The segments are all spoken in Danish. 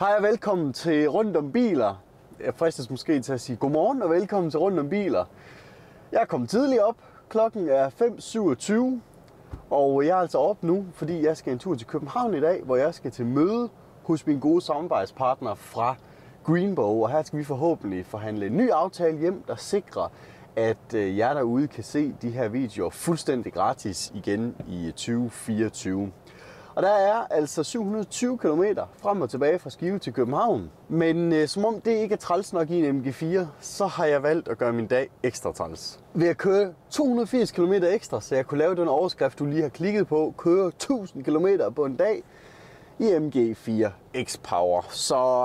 Hej og velkommen til Rundt om Biler. Jeg fristes måske til at sige godmorgen og velkommen til Rundt om Biler. Jeg er kommet tidligt op. Klokken er 5:27, og jeg er altså op nu, fordi jeg skal en tur til København i dag, hvor jeg skal til møde hos min gode samarbejdspartner fra Greenbow. Og her skal vi forhåbentlig forhandle en ny aftale hjem, der sikrer, at jer derude kan se de her videoer fuldstændig gratis igen i 2024. Og der er altså 720 km frem og tilbage fra Skive til København. Men som om det ikke er træls nok i en MG4, så har jeg valgt at gøre min dag ekstra træls. Ved at køre 280 km ekstra, så jeg kunne lave den overskrift, du lige har klikket på, køre 1000 km på en dag i MG4 X-Power. Så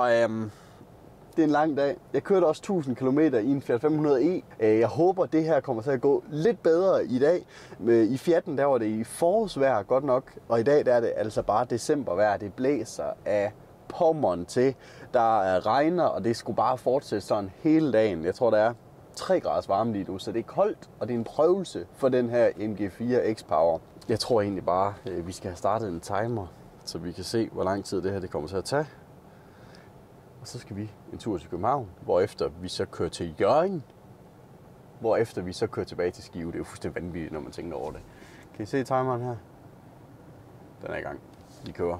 det er en lang dag. Jeg kørte også 1000 km i en Fiat 500e. Jeg håber, det her kommer til at gå lidt bedre i dag. I Fiat'en der var det i forårsvejr godt nok, og i dag der er det altså bare decembervejr. Det blæser af pommeren til. Der regner, og det skulle bare fortsætte sådan hele dagen. Jeg tror, der er 3 graders varme lige nu, så det er koldt, og det er en prøvelse for den her MG4 X-Power. Jeg tror egentlig bare, vi skal have startet en timer, så vi kan se, hvor lang tid det her det kommer til at tage. Og så skal vi en tur til København, hvorefter vi så kører til Hjørring, hvorefter vi så kører tilbage til Skive. Det er jo fuldstændig vanvittigt, når man tænker over det. Kan I se timeren her? Den er i gang. Vi kører.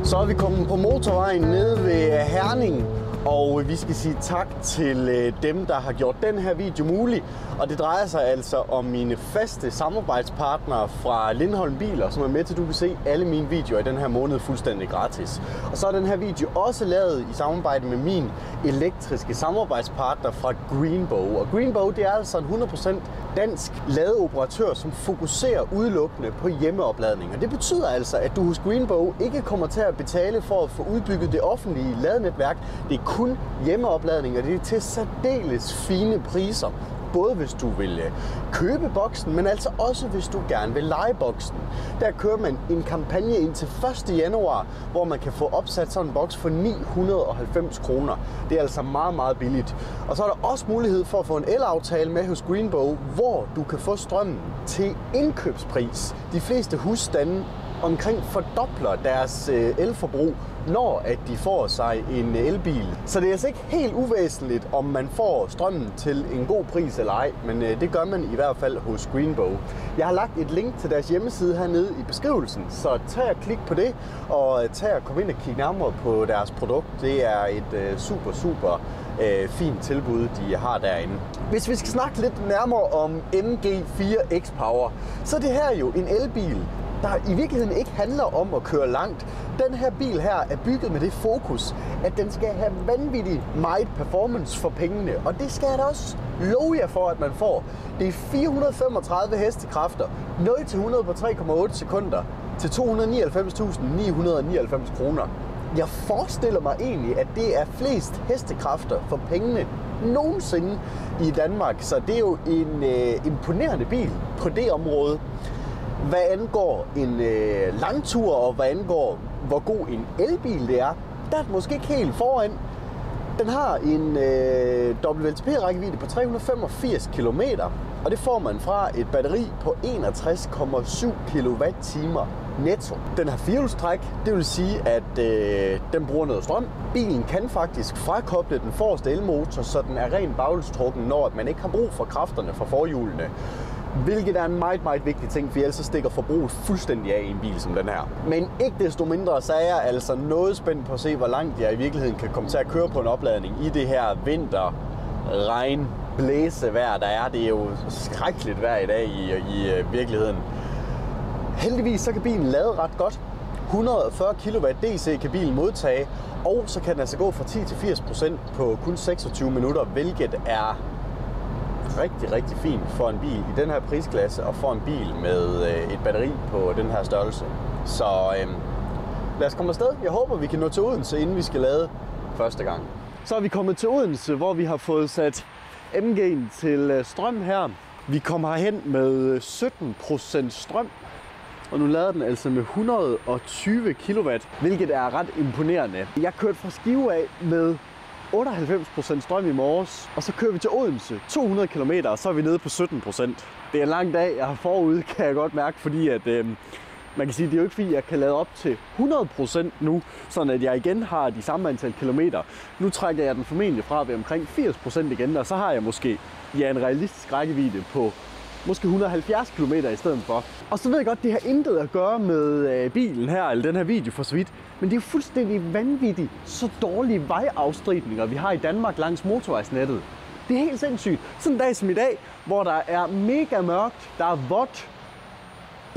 Så er vi kommet på motorvejen nede ved Herning, og vi skal sige tak til dem, der har gjort den her video mulig. Og det drejer sig altså om mine faste samarbejdspartnere fra Lindholm Biler, som er med til, at du kan se alle mine videoer i den her måned fuldstændig gratis. Og så er den her video også lavet i samarbejde med min elektriske samarbejdspartner fra Greenbow. Og Greenbow, det er altså en 100% dansk ladeoperatør, som fokuserer udelukkende på hjemmeopladning. Og det betyder altså, at du hos Greenbow ikke kommer til at betale for at få udbygget det offentlige ladenetværk. Det er kun hjemmeopladning, og det er til særdeles fine priser. Både hvis du vil købe boksen, men altså også hvis du gerne vil leje boksen. Der kører man en kampagne indtil 1. januar, hvor man kan få opsat sådan en boks for 990 kroner. Det er altså meget, meget billigt. Og så er der også mulighed for at få en elaftale med hos Greenbow, hvor du kan få strømmen til indkøbspris. De fleste husstande omkring fordobler deres elforbrug, når at de får sig en elbil. Så det er altså ikke helt uvæsentligt, om man får strømmen til en god pris eller ej, men det gør man i hvert fald hos Greenbow. Jeg har lagt et link til deres hjemmeside hernede i beskrivelsen, så tag og klik på det, og tag og kom ind og kig nærmere på deres produkt. Det er et super fint tilbud, de har derinde. Hvis vi skal snakke lidt nærmere om MG4 X-Power, så er det her jo en elbil, der i virkeligheden ikke handler om at køre langt. Den her bil her er bygget med det fokus, at den skal have vanvittigt meget performance for pengene. Og det skal jeg da også love jer for, at man får. Det er 435 hestekræfter, 0-100 på 3,8 sekunder til 299.999 kroner. Jeg forestiller mig egentlig, at det er flest hestekræfter for pengene nogensinde i Danmark. Så det er jo en imponerende bil på det område. Hvad angår en langtur, og hvad angår, hvor god en elbil det er, der er det måske ikke helt foran. Den har en WLTP-rækkevidde på 385 km, og det får man fra et batteri på 61,7 kWh netto. Den har firehjulstræk, det vil sige, at den bruger noget strøm. Bilen kan faktisk frakoble den forreste elmotor, så den er rent baghjulstrukken, når man ikke har brug for kræfterne fra forhjulene. Hvilket er en meget vigtig ting, for ellers stikker forbruget fuldstændig af i en bil som den her. Men ikke desto mindre, så er jeg altså noget spændt på at se, hvor langt jeg i virkeligheden kan komme til at køre på en opladning i det her vinter, regn, blæsevejr, der er. Det er jo skrækkeligt vejr i dag i virkeligheden. Heldigvis så kan bilen lade ret godt. 140 kW DC kan bilen modtage, og så kan den altså gå fra 10 til 80% på kun 26 minutter, hvilket er rigtig fint for en bil i den her prisklasse, og for en bil med et batteri på den her størrelse. Så lad os komme afsted. Jeg håber, vi kan nå til Odense, inden vi skal lade første gang. Så er vi kommet til Odense, hvor vi har fået sat MG'en til strøm her. Vi kommer herhen med 17% strøm, og nu lader den altså med 120 kW, hvilket er ret imponerende. Jeg kørte fra Skive af med 98% strøm i morges, og så kører vi til Odense 200 km, og så er vi nede på 17%. Det er en lang dag, jeg har forude, kan jeg godt mærke, fordi at man kan sige, det er jo ikke fordi, jeg kan lade op til 100% nu, sådan at jeg igen har de samme antal kilometer. Nu trækker jeg den formentlig fra ved omkring 80% igen, og så har jeg måske en realistisk rækkevidde på måske 170 km i stedet for. Og så ved jeg godt, det har intet at gøre med bilen her, eller den her video for så vidt, men det er jo fuldstændig vanvittigt, så dårlige vejafstritninger vi har i Danmark langs motorvejsnettet. Det er helt sindssygt. Sådan en dag som i dag, hvor der er mega mørkt, der er vådt,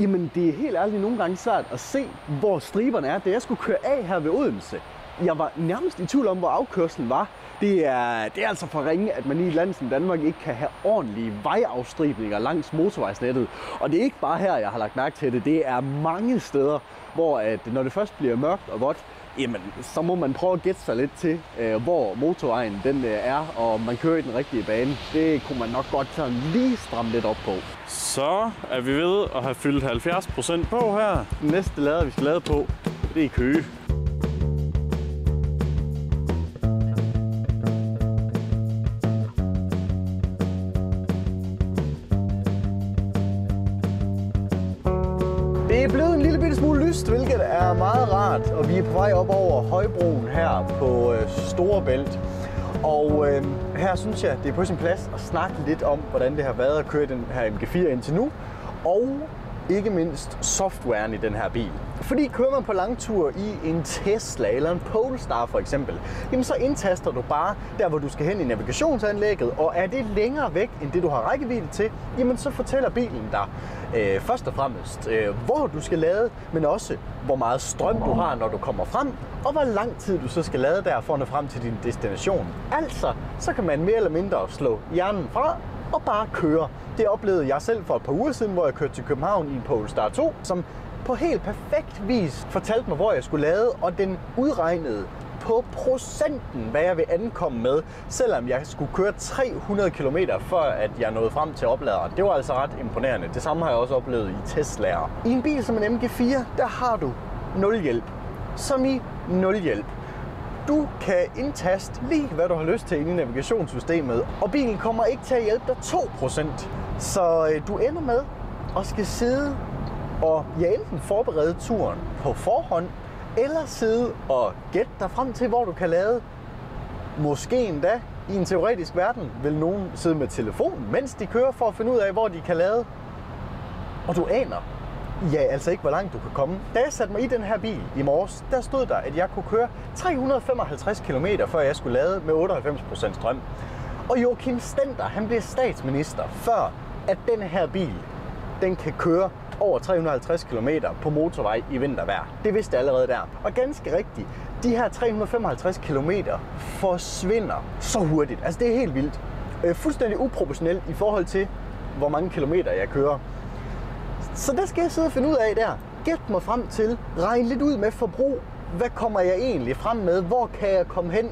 jamen det er helt ærligt nogle gange svært at se, hvor striberne er. Da jeg skulle køre af her ved Odense, jeg var nærmest i tvivl om, hvor afkørslen var. Det er altså for ringe, at man i et land som Danmark ikke kan have ordentlige vejafstribninger langs motorvejsnettet. Og det er ikke bare her, jeg har lagt mærke til det. Det er mange steder, hvor at når det først bliver mørkt og vådt, jamen så må man prøve at gætte sig lidt til, hvor motorvejen den er, og man kører i den rigtige bane. Det kunne man nok godt sådan lige stramme lidt op på. Så er vi ved at have fyldt 70% på her. Den næste lader, vi skal lade på, det er Køge. Det er blevet en lille bitte smule lyst, hvilket er meget rart, og vi er på vej op over Højbroen her på Storebælt. Og her synes jeg, det er på sin plads at snakke lidt om, hvordan det har været at køre den her MG4 indtil nu, og ikke mindst softwaren i den her bil. Fordi kører man på langtur i en Tesla eller en Polestar for eksempel, jamen så indtaster du bare der, hvor du skal hen i navigationsanlægget, og er det længere væk end det, du har rækkevidde til, jamen så fortæller bilen dig først og fremmest, hvor du skal lade, men også hvor meget strøm du har, når du kommer frem, og hvor lang tid du så skal lade der for at nå frem til din destination. Altså, så kan man mere eller mindre slå hjernen fra og bare køre. Det oplevede jeg selv for et par uger siden, hvor jeg kørte til København i en Polestar 2, som på helt perfekt vis fortalte mig, hvor jeg skulle lade, og den udregnede på procenten, hvad jeg vil ankomme med, selvom jeg skulle køre 300 km, før at jeg nåede frem til opladeren. Det var altså ret imponerende. Det samme har jeg også oplevet i Tesla'er. I en bil som en MG4, der har du 0 hjælp. Som i 0 hjælp. Du kan indtaste lige, hvad du har lyst til inde i navigationssystemet, og bilen kommer ikke til at hjælpe dig 2%. Så du ender med at skal sidde og enten forberede turen på forhånd, eller sidde og gætte dig frem til, hvor du kan lade. Måske endda i en teoretisk verden vil nogen sidde med telefonen, mens de kører for at finde ud af, hvor de kan lade. Og du aner altså ikke, hvor langt du kan komme. Da jeg satte mig i den her bil i morges, der stod der, at jeg kunne køre 355 km, før jeg skulle lade med 98% strøm. Og Joachim Stender, han blev statsminister, før at den her bil, den kan køre over 350 km på motorvej i vintervejr. Det vidste jeg allerede der. Og ganske rigtigt, de her 355 km forsvinder så hurtigt. Altså det er helt vildt. Fuldstændig uproportionelt i forhold til, hvor mange kilometer jeg kører. Så der skal jeg sidde og finde ud af der. Gæt mig frem til, regne lidt ud med forbrug. Hvad kommer jeg egentlig frem med? Hvor kan jeg komme hen?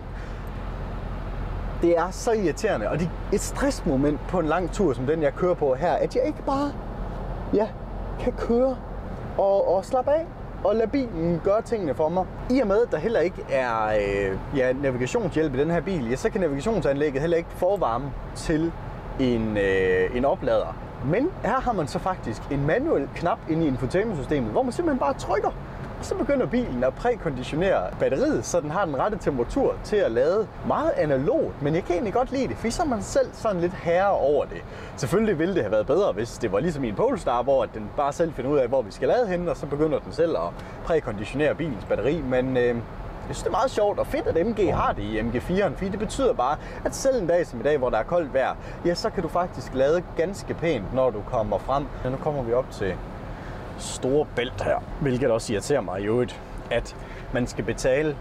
Det er så irriterende, og det er et stressmoment på en lang tur, som den jeg kører på her, at jeg ikke bare kan køre og slappe af og lade bilen gøre tingene for mig. I og med, at der heller ikke er navigationshjælp i den her bil, så kan navigationsanlægget heller ikke forvarme til en oplader. Men her har man så faktisk en manuel knap inde i infotainmentsystemet, hvor man simpelthen bare trykker, og så begynder bilen at prækonditionere batteriet, så den har den rette temperatur til at lade. Meget analogt, men jeg kan egentlig godt lide det, for så er man selv sådan lidt herre over det. Selvfølgelig ville det have været bedre, hvis det var ligesom i en Polestar, hvor den bare selv finder ud af, hvor vi skal lade henne, og så begynder den selv at prækonditionere bilens batteri. Men jeg synes, det er meget sjovt og fedt, at MG har det i MG4'en, fordi det betyder bare, at selv en dag som i dag, hvor der er koldt vejr, ja, så kan du faktisk lade ganske pænt, når du kommer frem. Ja, nu kommer vi op til Storebælt her, hvilket også irriterer mig i øvrigt, at man skal betale,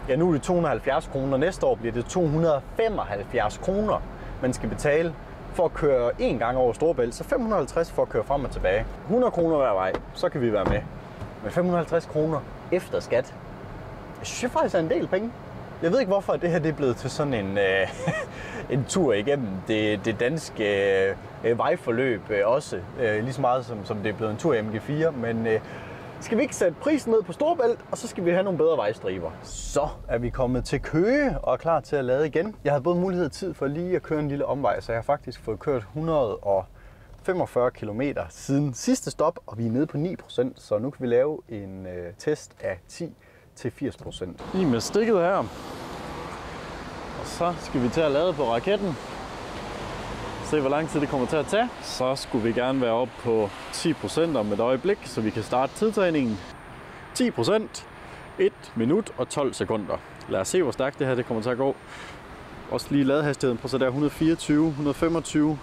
ja nu er det 270 kroner, næste år bliver det 275 kroner, man skal betale for at køre en gang over Storebælt, så 550 for at køre frem og tilbage. 100 kroner hver vej, så kan vi være med. Men 550 kroner efter skat, jeg synes faktisk er en del penge. Jeg ved ikke, hvorfor det her det er blevet til sådan en tur igennem det danske vejforløb også. Lige så meget som det er blevet en tur i MG4. Men skal vi ikke sætte prisen ned på Storebælt, og så skal vi have nogle bedre vejstriber. Så er vi kommet til Køge og er klar til at lade igen. Jeg havde både mulighed og tid for lige at køre en lille omvej, så jeg har faktisk fået kørt 145 km siden sidste stop, og vi er nede på 9%, så nu kan vi lave en test af 10-80%. Lige med stikket her. Og så skal vi til at lade på raketten. Se hvor lang tid det kommer til at tage. Så skulle vi gerne være oppe på 10% om et øjeblik, så vi kan starte tidtagningen. 10%, 1 minut og 12 sekunder. Lad os se hvor stærkt det her det kommer til at gå. Også lige ladehastigheden på så der 124, 125,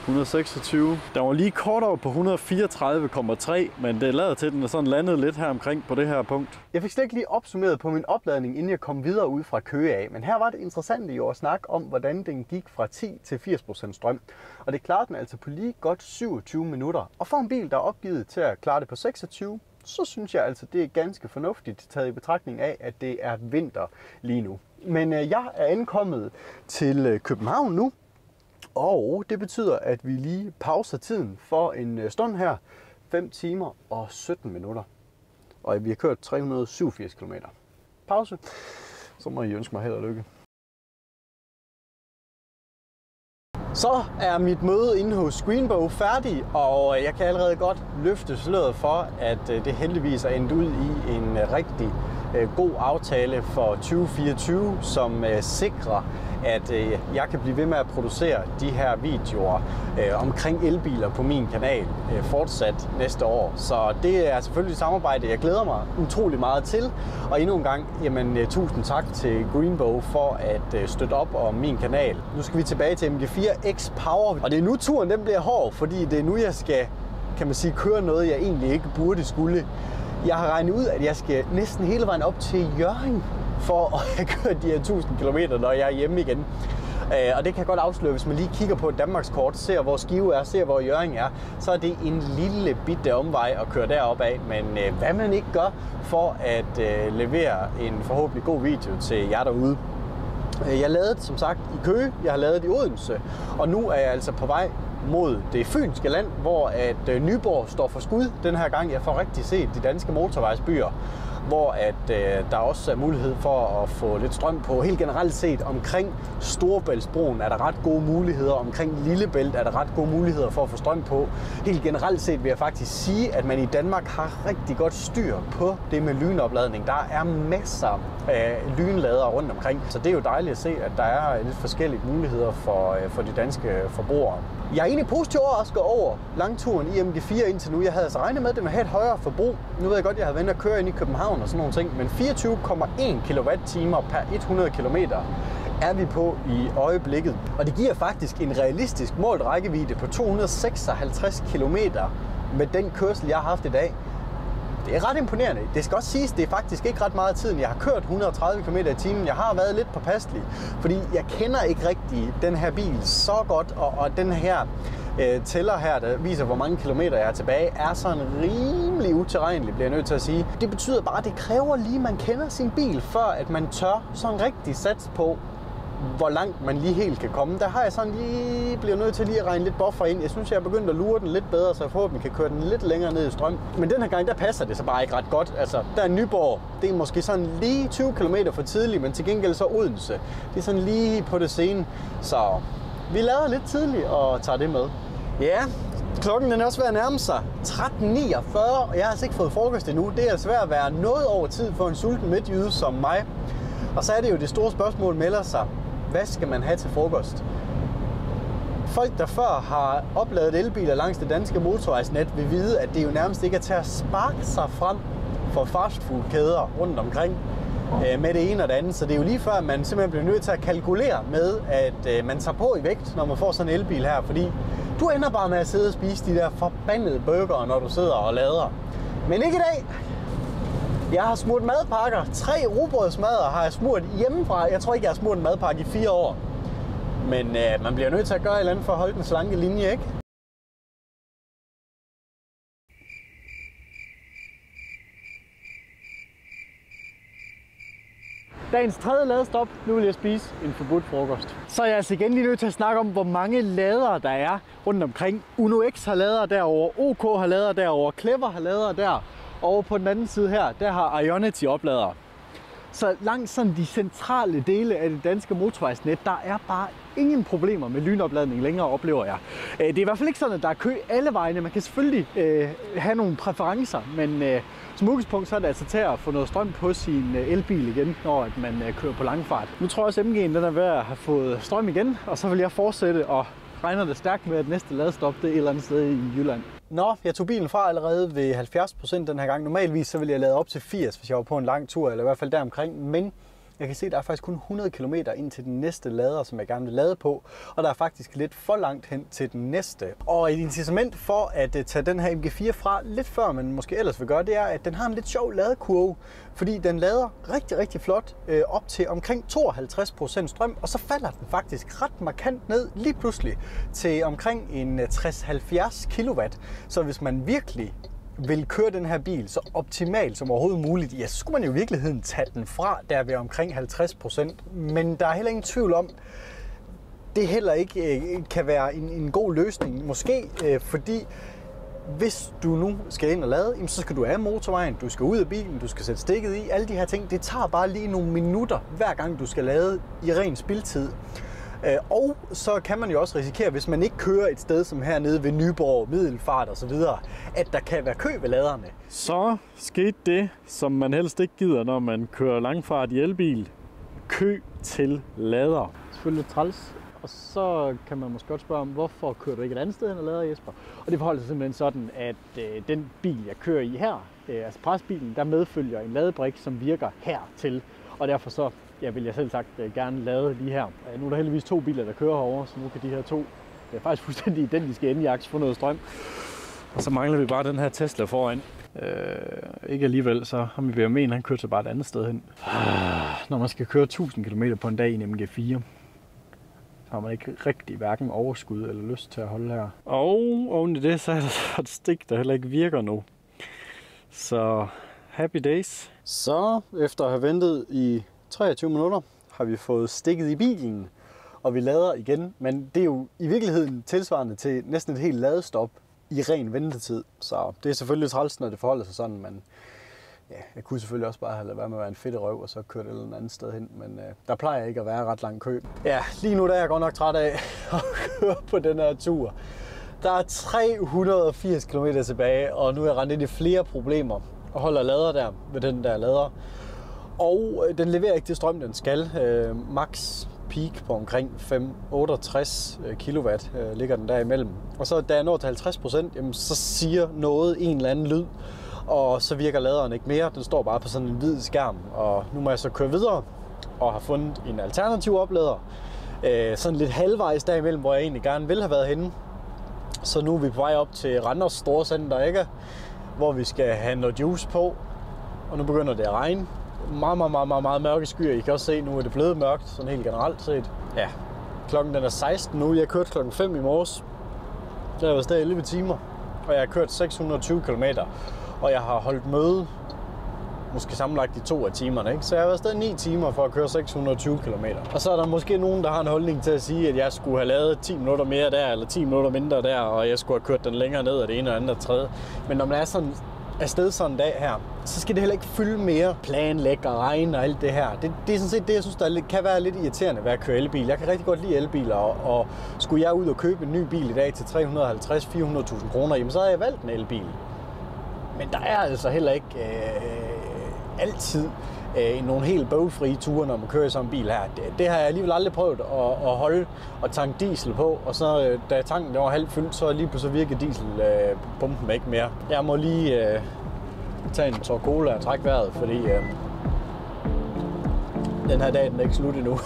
126. Der var lige kort over på 134,3, men det lader til, at den er sådan landet lidt her omkring på det her punkt. Jeg fik slet ikke lige opsummeret på min opladning, inden jeg kom videre ud fra Køge af. Men her var det interessant jo at snakke om, hvordan den gik fra 10 til 80% strøm. Og det klarede den altså på lige godt 27 minutter. Og for en bil, der er opgivet til at klare det på 26, så synes jeg altså, det er ganske fornuftigt taget i betragtning af, at det er vinter lige nu. Men jeg er ankommet til København nu. Og det betyder, at vi lige pauser tiden for en stund her. 5 timer og 17 minutter. Og vi har kørt 387 km. Pause. Så må I ønske mig held og lykke. Så er mit møde inde hos Greenbow færdig, og jeg kan allerede godt løfte sløret for, at det heldigvis er endt ud i en rigtig god aftale for 2024, som sikrer, at jeg kan blive ved med at producere de her videoer omkring elbiler på min kanal fortsat næste år. Så det er selvfølgelig et samarbejde, jeg glæder mig utrolig meget til. Og endnu en gang, jamen, tusind tak til Greenbow for at støtte op om min kanal. Nu skal vi tilbage til MG4 X Power, og det er nu turen den bliver hård, fordi det er nu jeg skal, kan man sige, køre noget jeg egentlig ikke burde skulle. Jeg har regnet ud, at jeg skal næsten hele vejen op til Hjørring for at have kørt de her 1000 km, når jeg er hjemme igen. Og det kan jeg godt afsløre, hvis man lige kigger på et Danmarkskort, ser hvor Skive er, ser hvor Hjørring er, så er det en lille bitte omvej at køre deroppe af. Men hvad man ikke gør for at levere en forhåbentlig god video til jer derude. Jeg lavede som sagt i Køge, jeg har lavet i Odense, og nu er jeg altså på vej mod det fynske land, hvor at Nyborg står for skud den her gang. Jeg får rigtig set de danske motorvejsbyer, hvor at der også er mulighed for at få lidt strøm på. Helt generelt set omkring Storebæltsbroen er der ret gode muligheder, omkring Lillebælt er der ret gode muligheder for at få strøm på. Helt generelt set vil jeg faktisk sige, at man i Danmark har rigtig godt styr på det med lynopladning. Der er masser af lynladere rundt omkring, så det er jo dejligt at se, at der er lidt forskellige muligheder for de danske forbrugere. Jeg er egentlig positivt overrasket over langturen i MG4 indtil nu. Jeg havde altså regnet med, at det ville have et højere forbrug. Nu ved jeg godt, at jeg havde vendt at køre ind i København og sådan nogle ting, men 24,1 kWh per 100 km er vi på i øjeblikket. Og det giver faktisk en realistisk målt rækkevidde på 256 km med den kørsel, jeg har haft i dag. Det er ret imponerende. Det skal også siges, det er faktisk ikke ret meget tiden. Jeg har kørt 130 km i timen. Jeg har været lidt påpasselig, fordi jeg kender ikke rigtig den her bil så godt, og den her tæller her, der viser, hvor mange kilometer jeg er tilbage, er sådan rimelig utilregnelig, bliver jeg nødt til at sige. Det betyder bare, at det kræver lige, at man kender sin bil, før at man tør sådan rigtig sats på, hvor langt man lige helt kan komme. Der har jeg sådan lige bliver nødt til lige at regne lidt buffer ind. Jeg synes, jeg er begyndt at lure den lidt bedre, så jeg forhåbentlig kan køre den lidt længere ned i strøm. Men den her gang, der passer det så bare ikke ret godt. Altså, der er Nyborg, det er måske sådan lige 20 km for tidligt, men til gengæld så Odense. Det er sådan lige på det sene. Så vi lader lidt tidligt og tager det med. Ja, klokken den er også ved at nærme sig 13.49, og jeg har altså ikke fået frokost endnu. Det er altså ved at være noget over tid for en sulten midtjyde som mig. Og så er det jo det store spørgsmål melder sig. Hvad skal man have til frokost? Folk, der før har opladet elbiler langs det danske motorvejsnet, vil vide, at det jo nærmest ikke er til at sparke sig frem for fastfoodkæder rundt omkring med det ene og det andet. Så det er jo lige før, man simpelthen bliver nødt til at kalkulere med, at man tager på i vægt, når man får sådan en elbil her. Fordi du ender bare med at sidde og spise de der forbandede burger, når du sidder og lader. Men ikke i dag. Jeg har smurt madpakker. 3 rugbrødsmadder har jeg smurt hjemmefra. Jeg tror ikke, jeg har smurt en madpakke i 4 år. Men man bliver nødt til at gøre et eller andet for at holde den slanke linje, ikke? Dagens tredje ladestop. Nu vil jeg spise en forbudt frokost. Så er jeg altså igen lige nødt til at snakke om, hvor mange ladere der er rundt omkring. Uno X har ladere derovre, OK har ladere derovre, Clever har ladere der. Og på den anden side her, der har Ionity opladere. Så langt sådan de centrale dele af det danske motorvejsnet, der er bare ingen problemer med lynopladning længere, oplever jeg. Det er i hvert fald ikke sådan, at der er kø alle vejene. Man kan selvfølgelig have nogle præferencer, men som udgangspunkt så er det altså til at få noget strøm på sin elbil igen, når man kører på langfart. Nu tror jeg også, at MG'en den er ved at have fået strøm igen, og så vil jeg fortsætte og regner det stærkt med, at næste ladestop det er et eller andet sted i Jylland. Nå, jeg tog bilen fra allerede ved 70% den her gang. Normalvis så ville jeg lade op til 80, hvis jeg var på en lang tur, eller i hvert fald deromkring. Men jeg kan se, at der er faktisk kun 100 km ind til den næste lader, som jeg gerne vil lade på. Og der er faktisk lidt for langt hen til den næste. Og et incitament for at tage den her MG4 fra lidt før man måske ellers vil gøre, det er, at den har en lidt sjov ladekurve. Fordi den lader rigtig, rigtig flot op til omkring 52% strøm, og så falder den faktisk ret markant ned lige pludselig til omkring en 60-70 kW. Så hvis man virkelig vil køre den her bil så optimalt som overhovedet muligt, ja, så skulle man jo i virkeligheden tage den fra der ved omkring 50%. Men der er heller ingen tvivl om, det heller ikke kan være en god løsning. Måske fordi hvis du nu skal ind og lade, så skal du af motorvejen, du skal ud af bilen, du skal sætte stikket i. Alle de her ting, det tager bare lige nogle minutter, hver gang du skal lade i ren spildtid. Og så kan man jo også risikere, hvis man ikke kører et sted som hernede ved Nyborg, Middelfart osv., at der kan være kø ved laderne. Så skete det, som man helst ikke gider, når man kører langfart i elbil. Kø til lader. Selvfølgelig lidt træls. Og så kan man måske godt spørge om, hvorfor kører du ikke et andet sted hen og lader, Jesper? Og det forholder sig simpelthen sådan, at den bil, jeg kører i her, altså presbilen, der medfølger en ladebrik, som virker hertil. Og derfor så vil jeg selv sagt gerne lade lige her. Nu er der heldigvis 2 biler, der kører herovre, så nu kan de her 2, det er faktisk fuldstændig identiske Enyaqs, få noget strøm. Og så mangler vi bare den her Tesla foran. Ikke alligevel, så har vi BMW'en, han kører så bare et andet sted hen. Når man skal køre 1000 km på en dag i en MG4, så har man ikke rigtig hverken overskud eller lyst til at holde her. Og oven i det, så er der så et stik, der heller ikke virker nu. Så happy days. Så efter at have ventet i 23 minutter, har vi fået stikket i bilen, og vi lader igen. Men det er jo i virkeligheden tilsvarende til næsten et helt ladestop i ren ventetid. Så det er selvfølgelig træls, når det forholder sig sådan, men ja, jeg kunne selvfølgelig også bare have ladet være med at være en fedt røv, og så køre det et eller andet sted hen, men der plejer ikke at være ret lang kø. Ja, lige nu der er jeg godt nok træt af at køre på den her tur. Der er 380 km tilbage, og nu er jeg rendt ind i flere problemer og holder lader der ved den der lader. Og den leverer ikke det strøm, den skal. Max peak på omkring 568 kW ligger den der imellem. Og så da jeg når til 50%, jamen, så siger noget en eller anden lyd, og så virker laderen ikke mere. Den står bare på sådan en hvid skærm, og nu må jeg så køre videre og har fundet en alternativ oplader. Sådan lidt halvvejs derimellem, hvor jeg egentlig gerne ville have været henne. Så nu er vi på vej op til Randers Store Center, ikke? Hvor vi skal have noget juice på, og nu begynder det at regne. Meget mørke skyer. I kan også se, nu er det blevet mørkt, sådan helt generelt set. Ja, klokken den er 16 nu. Jeg kørte klokken 5 i morges. Der har været stadig 11 timer, og jeg har kørt 620 km. Og jeg har holdt møde, måske sammenlagt i 2 af timerne, ikke? Så jeg har været stadig 9 timer for at køre 620 km. Og så er der måske nogen, der har en holdning til at sige, at jeg skulle have lavet 10 minutter mere der, eller 10 minutter mindre der, og jeg skulle have kørt den længere ned af det ene og andet og tredje. Men når man er sådan afsted sådan en dag her, så skal det heller ikke fylde mere planlæg og regn og alt det her. Det er sådan set det, jeg synes, der kan være lidt irriterende ved at køre elbil. Jeg kan rigtig godt lide elbiler, og skulle jeg ud og købe en ny bil i dag til 350-400.000 kroner, jamen så havde jeg valgt en elbil. Men der er altså heller ikke altid nogle helt bøvlfrie ture, når man kører i sådan en bil her. Det har jeg alligevel aldrig prøvet at holde og tanke diesel på, og så da tanken var halvt fyldt, så lige pludselig virkede dieselpumpen ikke mere. Jeg må lige tage en tår cola og trække vejret, fordi den her dag den er ikke slut endnu.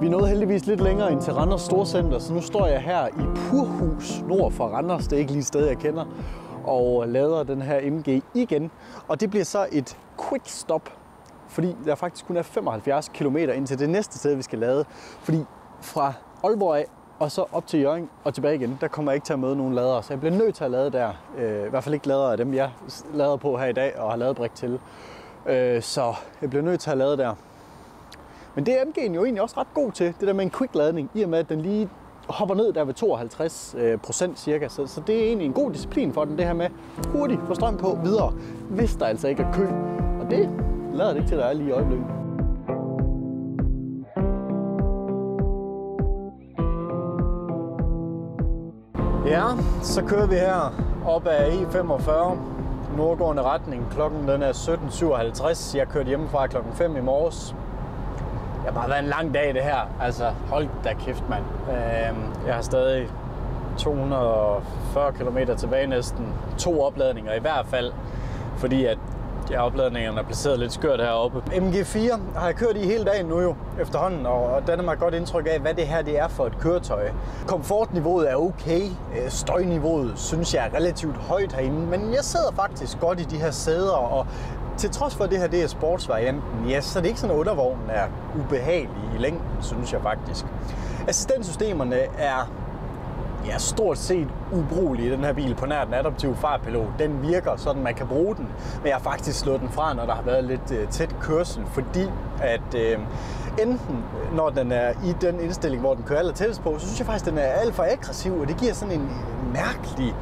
Vi nåede heldigvis lidt længere ind til Randers Storcenter, så nu står jeg her i Purhus nord for Randers. Det er ikke lige et sted, jeg kender. Og lader den her MG igen. Og det bliver så et quick stop fordi der faktisk kun er 75 km ind til det næste sted, vi skal lade. Fordi fra Aalborg af og så op til Hjørring og tilbage igen, der kommer jeg ikke til at møde nogen ladere. Så jeg bliver nødt til at lade der. I hvert fald ikke ladere af dem, jeg lader på her i dag og har lavet brik til. Så jeg bliver nødt til at lade der. Men det er MG'en jo egentlig også ret god til, det der med en quick-ladning, i og med at den lige hopper ned der ved 52% cirka. Så det er egentlig en god disciplin for den, det her med hurtigt få strøm på videre, hvis der altså ikke er kø. Og det lader det ikke til, at der er lige i øjeblikket. Ja, så kører vi her op ad E45, nordgående retning. Klokken den er 17.57. Jeg kørte hjemmefra klokken 5 i morges. Det har bare været en lang dag det her. Altså, hold da kæft, mand. Jeg har stadig 240 km tilbage næsten. 2 opladninger i hvert fald, fordi at opladningerne er placeret lidt skørt heroppe. MG4 har jeg kørt i hele dagen nu jo efterhånden, og danner mig et godt indtryk af, hvad det her det er for et køretøj. Komfortniveauet er okay. Støjniveauet synes jeg er relativt højt herinde, men jeg sidder faktisk godt i de her sæder, og til trods for, at det her det er sportsvarianten, ja, så er det ikke sådan, at undervognen er ubehagelig i længden, synes jeg faktisk. Assistenssystemerne er stort set ubrugelige i den her bil på nær den adaptive fartpilot. Den virker sådan, man kan bruge den, men jeg har faktisk slået den fra, når der har været lidt tæt kørsel, fordi at enten når den er i den indstilling, hvor den kører aller tættest på, så synes jeg faktisk, at den er alt for aggressiv, og det giver sådan en mærkelig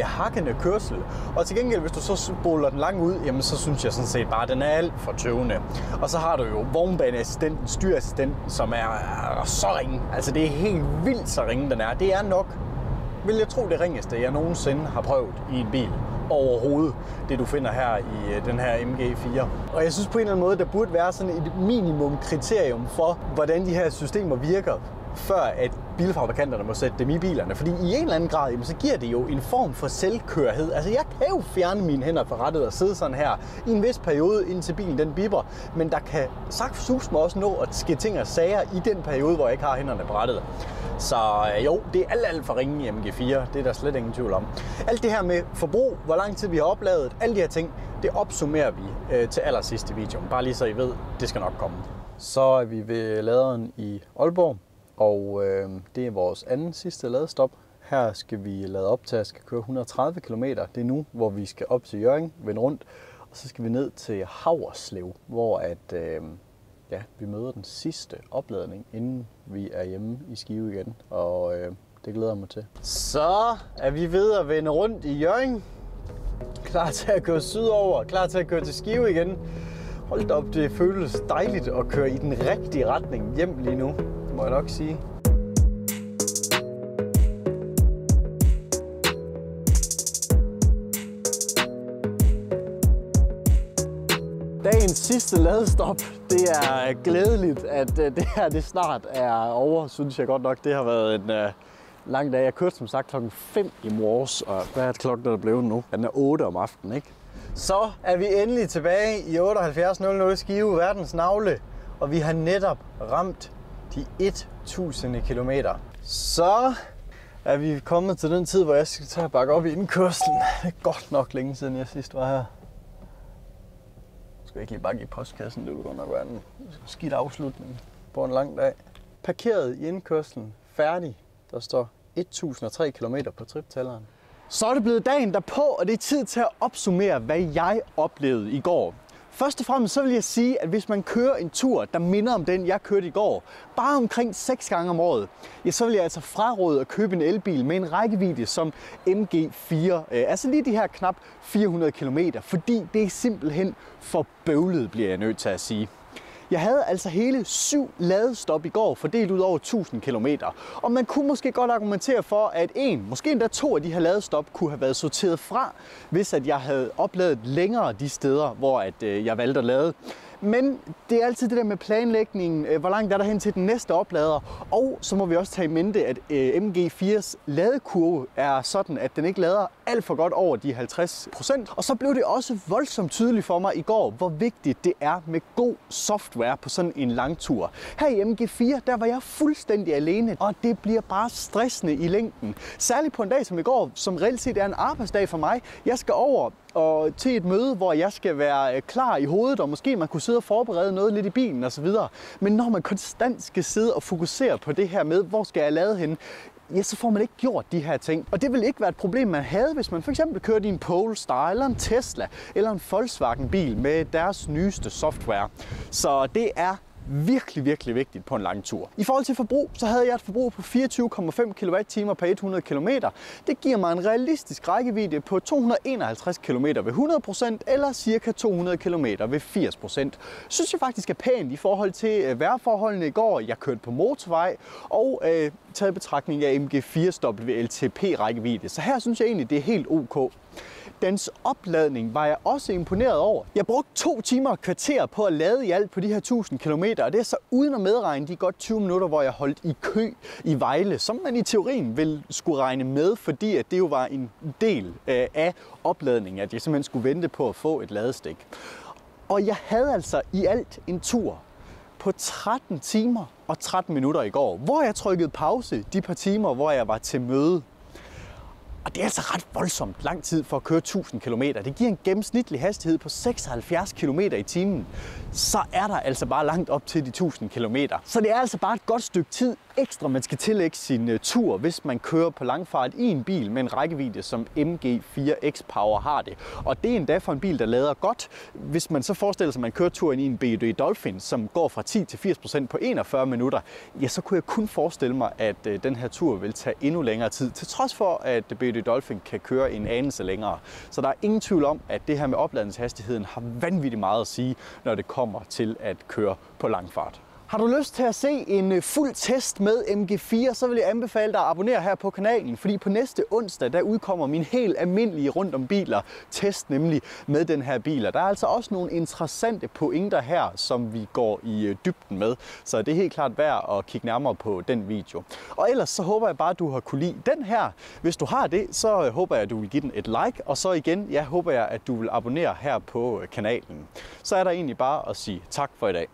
hakkende kørsel. Og til gengæld, hvis du så spoler den langt ud, jamen så synes jeg sådan set bare, at den er alt for tøvende. Og så har du jo vognbaneassistenten, styreassistenten, som er så ringe. Altså det er helt vildt så ringe den er. Det er nok, vil jeg tro, det ringeste, jeg nogensinde har prøvet i en bil overhovedet, det du finder her i den her MG4. Og jeg synes på en eller anden måde, der burde være sådan et minimum kriterium for, hvordan de her systemer virker, før at bilfabrikanterne må sætte dem i bilerne. Fordi i en eller anden grad, jamen, så giver det jo en form for selvkørhed. Altså jeg kan jo fjerne mine hænder fra rattet og sidde sådan her i en vis periode, indtil bilen den bipper. Men der kan sagtens mig også nå at ske ting og sager i den periode, hvor jeg ikke har hænderne på rattet. Så jo, det er alt for ringe i MG4. Det er der slet ingen tvivl om. Alt det her med forbrug, hvor lang tid vi har opladet, alle de her ting, det opsummerer vi til allersidst i videoen. Bare lige så I ved, det skal nok komme. Så er vi ved laderen i Aalborg. Og det er vores anden sidste ladestop. Her skal vi lade op til at skal køre 130 km. Det er nu, hvor vi skal op til Hjørring, vende rundt. Og så skal vi ned til Haverslev, hvor vi møder den sidste opladning, inden vi er hjemme i Skive igen. Og det glæder jeg mig til. Så er vi ved at vende rundt i Hjørring. Klar til at køre sydover, klar til at køre til Skive igen. Hold da op, det føles dejligt at køre i den rigtige retning hjem lige nu, må jeg nok sige. Dagens sidste ladestop. Det er glædeligt, at det her det snart er over, synes jeg godt nok. Det har været en lang dag. Jeg kørte som sagt klokken 5 i morges, og hvad er klokken, der er blevet nu? Den er 8 om aftenen, ikke? Så er vi endelig tilbage i 78.00 Skive, verdens navle, og vi har netop ramt de 1000 kilometer. Så er vi kommet til den tid, hvor jeg skal tage at bakke op i indkørslen. Det er godt nok længe siden jeg sidst var her. Jeg skal ikke lige bakke i postkassen, det vil godt nok være en skidt afslutning på en lang dag. Parkeret i indkørslen, færdig. Der står 1003 km på triptælleren. Så er det blevet dagen derpå, og det er tid til at opsummere, hvad jeg oplevede i går. Først og fremmest så vil jeg sige, at hvis man kører en tur, der minder om den, jeg kørte i går, bare omkring 6 gange om året, ja, så vil jeg altså fraråde at købe en elbil med en rækkevidde som MG4. Altså lige de her knap 400 km, fordi det er simpelthen for bøvlet, bliver jeg nødt til at sige. Jeg havde altså hele 7 ladestop i går, fordelt ud over 1000 km. Og man kunne måske godt argumentere for, at måske endda 2 af de her ladestop kunne have været sorteret fra, hvis at jeg havde opladet længere de steder, hvor jeg valgte at lade. Men det er altid det der med planlægningen, hvor langt er der hen til den næste oplader. Og så må vi også tage i mente, at MG4's ladekurve er sådan, at den ikke lader alt for godt over de 50%. Og så blev det også voldsomt tydeligt for mig i går, hvor vigtigt det er med god software på sådan en lang tur. Her i MG4, der var jeg fuldstændig alene, og det bliver bare stressende i længden. Særligt på en dag som i går, som reelt set er en arbejdsdag for mig. Jeg skal over og til et møde, hvor jeg skal være klar i hovedet, og måske man kunne sidde og forberede noget lidt i bilen osv. Men når man konstant skal sidde og fokusere på det her med, hvor skal jeg lade henne, ja, så får man ikke gjort de her ting. Og det vil ikke være et problem, man havde, hvis man for eksempel kørte i en Polestar, eller en Tesla, eller en Volkswagen-bil med deres nyeste software. Så det er virkelig vigtigt på en lang tur. I forhold til forbrug, så havde jeg et forbrug på 24,5 kWh per 100 km. Det giver mig en realistisk rækkevidde på 251 km ved 100%, eller ca. 200 km ved 80%. Synes jeg faktisk er pænt i forhold til vejrforholdene i går. Jeg kørte på motorvej, og taget betragtning af MG4's WLTP-rækkevidde. Så her synes jeg egentlig, det er helt ok. Dens opladning var jeg også imponeret over. Jeg brugte 2 timer og kvarter på at lade i alt på de her 1000 km, og det er så uden at medregne de godt 20 minutter, hvor jeg holdt i kø i Vejle, som man i teorien ville skulle regne med, fordi at det jo var en del af opladningen, at jeg simpelthen skulle vente på at få et ladestik. Og jeg havde altså i alt en tur på 13 timer og 13 minutter i går, hvor jeg trykkede pause de par timer, hvor jeg var til møde. Og det er altså ret voldsomt lang tid for at køre 1000 km. Det giver en gennemsnitlig hastighed på 76 km i timen. Så er der altså bare langt op til de 1000 km. Så det er altså bare et godt stykke tid ekstra, man skal tillægge sin tur, hvis man kører på langfart i en bil med en rækkevidde, som MG4 X-Power har det. Og det er endda for en bil, der lader godt. Hvis man så forestiller sig, at man kører turen i en BYD Dolphin, som går fra 10 til 80% på 41 minutter, ja, så kunne jeg kun forestille mig, at den her tur vil tage endnu længere tid, til trods for, at BYD Dolphin kan køre en anelse længere. Så der er ingen tvivl om, at det her med opladningshastigheden har vanvittigt meget at sige, når det kommer til at køre på langfart. Har du lyst til at se en fuld test med MG4, så vil jeg anbefale dig at abonnere her på kanalen, fordi på næste onsdag, der udkommer min helt almindelige rundt om biler test, nemlig med den her bil. Der er altså også nogle interessante pointer her, som vi går i dybden med, så det er helt klart værd at kigge nærmere på den video. Og ellers så håber jeg bare, at du har kunne lide den her. Hvis du har det, så håber jeg, at du vil give den et like, og så igen, håber jeg, at du vil abonnere her på kanalen. Så er der egentlig bare at sige tak for i dag.